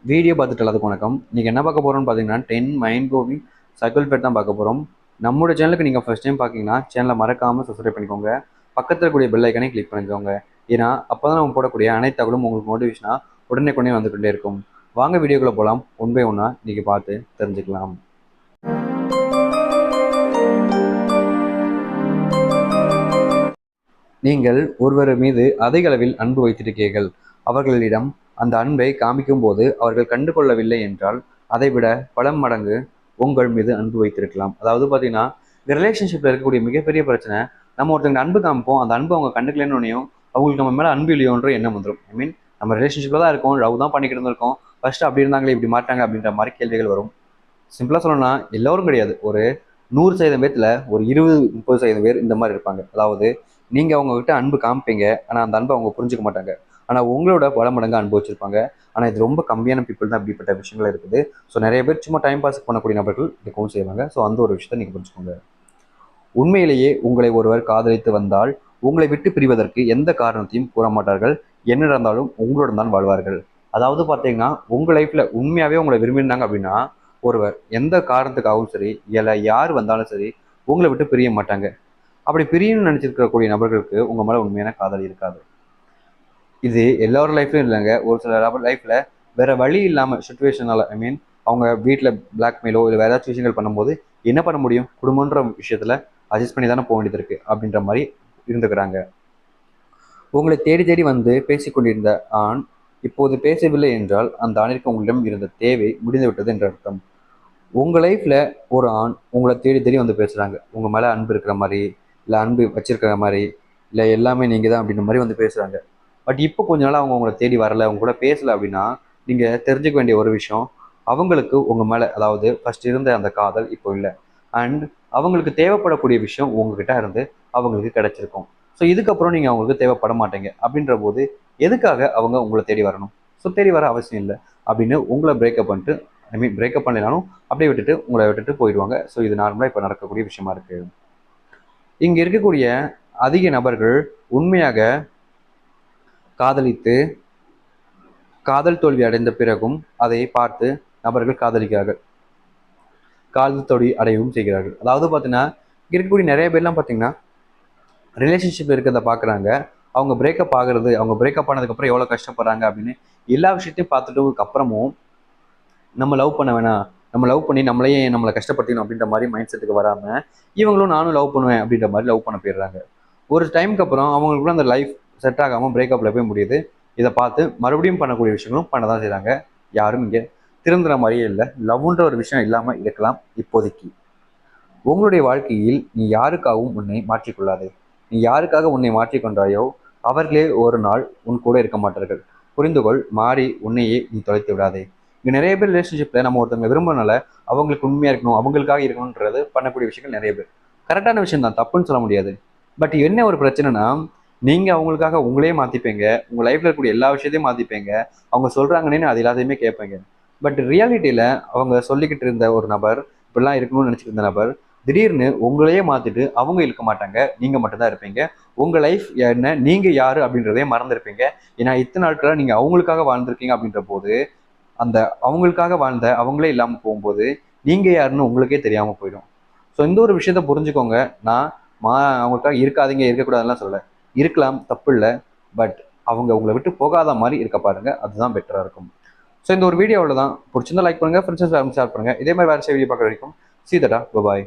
Video பார்த்துட்டு எல்லாத்துக்கும் வணக்கம். நீங்கள் என்ன பார்க்க போகிறோம்னு பார்த்தீங்கன்னா 10 மைண்ட் ப்ளோவிங் சைக்கிள் பேர் தான் பார்க்க போகிறோம். நம்மளோட சேனலுக்கு நீங்கள் ஃபஸ்ட் டைம் பார்க்கிங்கன்னா சேனலை மறக்காமல் சப்ஸ்கிரைப் பண்ணிக்கோங்க. பக்கத்தில் இருக்கக்கூடிய பெல் ஐக்கனை கிளிக் பண்ணிக்கோங்க. ஏன்னா அப்போ தான் நம்ம போடக்கூடிய அனைத்து தகவலும் உங்களுக்கு மோட்டிவேஷனாக உடனே வந்துகிட்டே இருக்கும். வாங்க வீடியோக்குள்ளே போகலாம். ஒன் பை ஒன்னாக இன்றைக்கி பார்த்து தெரிஞ்சுக்கலாம். நீங்கள் ஒருவர் மீது அதிக அளவில் அன்பு வைத்திருக்கீர்கள். அவர்களிடம் அந்த அன்பை காமிக்கும் போது அவர்கள் கண்டு கொள்ளவில்லை என்றால் அதைவிட பல மடங்கு உங்கள் மீது அன்பு வைத்திருக்கலாம். அதாவது பார்த்தீங்கன்னா, இந்த ரிலேஷன்ஷிப்பில் இருக்கக்கூடிய மிகப்பெரிய பிரச்சனை, நம்ம ஒருத்தங்க அன்பு காமிப்போம், அந்த அன்பு அவங்க கண்டுக்கலன்னு அவங்களுக்கு நம்ம மேலே அன்பு இல்லையோன்ற எண்ணம் வந்துடும். ஐ மீன், நம்ம ரிலேஷன்ஷிப்பில் தான் இருக்கோம், லவ் தான் பண்ணிக்கிட்டு இருந்திருக்கோம், ஃபர்ஸ்ட் அப்படி இருந்தாங்களே இப்படி மாட்டாங்க அப்படின்ற மாதிரி கேள்விகள் வரும். சிம்பிளாக சொல்லணும்னா, எல்லோரும் கிடையாது, ஒரு 100% பேர்த்தில் ஒரு 20-30% பேர் இந்த மாதிரி இருப்பாங்க. அதாவது நீங்கள் அவங்கக்கிட்ட அன்பு காமிப்பீங்க, ஆனால் அந்த அன்பை அவங்க புரிஞ்சுக்க மாட்டாங்க. ஆனால் உங்களோட பல மடங்கு அன்பு வச்சிருப்பாங்க. ஆனால் இது ரொம்ப கம்மியான பீப்புள் தான் இப்படிப்பட்ட விஷயங்கள் இருக்குது. ஸோ நிறைய பேர் சும்மா டைம் பாஸ் பண்ணக்கூடிய நபர்கள் இருக்கவும் செய்வாங்க. ஸோ அந்த ஒரு விஷயத்தை நீங்கள் புரிஞ்சுக்கோங்க. உண்மையிலேயே உங்களை ஒருவர் காதலித்து வந்தால் உங்களை விட்டு பிரிவதற்கு எந்த காரணத்தையும் கூற மாட்டார்கள். என்ன நடந்தாலும் உங்களுடன் தான் வாழ்வார்கள். அதாவது பார்த்தீங்கன்னா, உங்கள் லைஃப்பில் உண்மையாகவே உங்களை விரும்பினாங்க அப்படின்னா, ஒருவர் எந்த காரணத்துக்காகவும் சரி, இல்லை யார் வந்தாலும் சரி, உங்களை விட்டு பிரிய மாட்டாங்க. அப்படி பிரியணும்னு நினச்சிருக்கக்கூடிய நபர்களுக்கு உங்கள் மேலே உண்மையான காதல் இருக்காது. இது எல்லாரோட லைஃப்லையும் இல்லைங்க. ஒரு சில லைஃப்பில் வேறு வழி இல்லாமல் சுச்சுவேஷனால், ஐ மீன், அவங்க வீட்டில் பிளாக்மெயிலோ இல்லை வேறு ஏதாச்சும் விஷயங்கள் பண்ணும்போது என்ன பண்ண முடியும், குடும்பன்ற விஷயத்தில் அட்ஜஸ்ட் பண்ணி தானே போக வேண்டியது இருக்குது அப்படின்ற மாதிரி இருந்துக்கிறாங்க. உங்களை தேடி தேடி வந்து பேசிக்கொண்டிருந்த ஆண் இப்போது பேசவில்லை என்றால் அந்த ஆணிற்கு உங்களிடம் இருந்த தேவை முடிந்துவிட்டது என்ற அர்த்தம். உங்கள் லைஃப்பில் ஒரு ஆண் உங்களை தேடி தேடி வந்து பேசுகிறாங்க, உங்கள் மேலே அன்பு இருக்கிற மாதிரி, இல்லை அன்பு வச்சிருக்கிற மாதிரி, இல்லை எல்லாமே நீங்கள் தான் அப்படின்ற மாதிரி வந்து பேசுகிறாங்க. பட் இப்போ கொஞ்ச நாள் அவங்க உங்களை தேடி வரலை, அவங்க கூட பேசலை அப்படின்னா நீங்கள் தெரிஞ்சுக்க வேண்டிய ஒரு விஷயம், அவங்களுக்கு உங்கள் மேலே, அதாவது ஃபர்ஸ்ட் இருந்த அந்த காதல் இப்போ இல்லை. அண்ட் அவங்களுக்கு தேவைப்படக்கூடிய விஷயம் உங்ககிட்ட இருந்து அவங்களுக்கு கிடைச்சிருக்கும். ஸோ இதுக்கப்புறம் நீங்கள் அவங்களுக்கு தேவைப்பட மாட்டீங்க. அப்படின்ற போது எதுக்காக அவங்க உங்களை தேடி வரணும்? ஸோ தேடி வர அவசியம் இல்லை அப்படின்னு உங்களை பிரேக்கப் பண்ணிட்டு, ஐ மீன் பிரேக்கப் பண்ணலைனாலும் அப்படியே விட்டுட்டு உங்களை விட்டுட்டு போயிடுவாங்க. ஸோ இது நார்மலாக இப்போ நடக்கக்கூடிய விஷயமா இருக்குது. இங்கே இருக்கக்கூடிய அதிக நபர்கள் உண்மையாக காதலித்து காதல் தோல்வி அடைந்த பிறகும் அதை பார்த்து நபர்கள் காதலிக்கிறார்கள், காதல் தோல்வி அடையவும் செய்கிறார்கள். அதாவது பார்த்தீங்கன்னா, இருக்கக்கூடிய நிறைய பேர்லாம் பார்த்தீங்கன்னா ரிலேஷன்ஷிப் இருக்கிறத பார்க்குறாங்க. அவங்க பிரேக்கப் ஆகிறது, அவங்க பிரேக்கப் ஆனதுக்கப்புறம் எவ்வளோ கஷ்டப்படுறாங்க அப்படின்னு எல்லா விஷயத்தையும் பார்த்துட்டதுக்கு அப்புறமும் நம்ம லவ் பண்ண வேணாம், நம்ம லவ் பண்ணி நம்மளையே நம்மளை கஷ்டப்படுத்தணும் அப்படின்ற மாதிரி மைண்ட் செட்டுக்கு வராமல் இவங்களும் நானும் லவ் பண்ணுவேன் அப்படின்ற மாதிரி லவ் பண்ண போயிடுறாங்க. ஒரு டைமுக்கு அப்புறம் அவங்களுக்குள்ள அந்த லைஃப் செட் ஆகாமல் பிரேக்கப்பில் போய் முடியுது. இதை பார்த்து மறுபடியும் பண்ணக்கூடிய விஷயங்களும் பண்ண தான் செய்கிறாங்க. யாரும் இங்கே திருந்துற மாதிரியே இல்லை. லவ்ன்ற ஒரு விஷயம் இல்லாமல் இருக்கலாம் இப்போதைக்கு. உங்களுடைய வாழ்க்கையில் நீ யாருக்காகவும் உன்னை மாற்றிக்கொள்ளாதே. நீ யாருக்காக உன்னை மாற்றிக்கொண்டாயோ அவர்களே ஒரு நாள் உன் கூட இருக்க மாட்டார்கள். புரிந்துகொள், மாறி உன்னையே நீ தொலைத்து விடாதே. இங்கே நிறைய பேர் ரிலேஷன்ஷிப்பில் நம்ம ஒருத்தவங்க விரும்பினால அவங்களுக்கு உண்மையாக இருக்கணும், அவங்களுக்காக இருக்கணுன்றது பண்ணக்கூடிய விஷயங்கள் நிறைய பேர். கரெக்டான விஷயம் தான், தப்புன்னு சொல்ல முடியாது. பட் என்ன ஒரு பிரச்சனைனா, நீங்கள் அவங்களுக்காக உங்களே மாற்றிப்பீங்க, உங்கள் லைஃப்பில் இருக்கக்கூடிய எல்லா விஷயத்தையும் மாற்றிப்பீங்க, அவங்க சொல்கிறாங்கன்னு அது எல்லாத்தையுமே கேட்பீங்க. பட் ரியாலிட்டியில் அவங்க சொல்லிக்கிட்டு இருந்த ஒரு நபர், இப்படிலாம் இருக்கணும்னு நினச்சிட்டு இருந்த நபர் திடீர்னு உங்களையே மாற்றிட்டு அவங்க இருக்க மாட்டாங்க, நீங்கள் மட்டும்தான் இருப்பீங்க. உங்கள் லைஃப் என்ன, நீங்கள் யார் அப்படின்றதே மறந்துருப்பீங்க. ஏன்னா இத்தனை நாட்களாக நீங்கள் அவங்களுக்காக வாழ்ந்துருக்கீங்க அப்படின்ற போது, அந்த அவங்களுக்காக வாழ்ந்த அவங்களே இல்லாமல் போகும்போது நீங்கள் யாருன்னு உங்களுக்கே தெரியாமல் போயிடும். ஸோ இந்த ஒரு விஷயத்த புரிஞ்சுக்கோங்க. நான் அவங்களுக்காக இருக்காதீங்க, இருக்கக்கூடாதுலாம் சொல்லலை. இருக்கலாம், தப்பு இல்லை. பட் அவங்க உங்களை விட்டு போகாத மாதிரி இருக்க பாருங்கள், அதுதான் பெட்டராக இருக்கும். ஸோ இந்த ஒரு வீடியோவில் தான் பிடிச்சிருந்தா லைக் பண்ணுங்கள், ஃப்ரெண்ட்ஸ் ஷேர் பண்ணுங்கள். இதே மாதிரி வேறு வீடியோ பார்க்குற வரைக்கும் சீதடா, பாய்.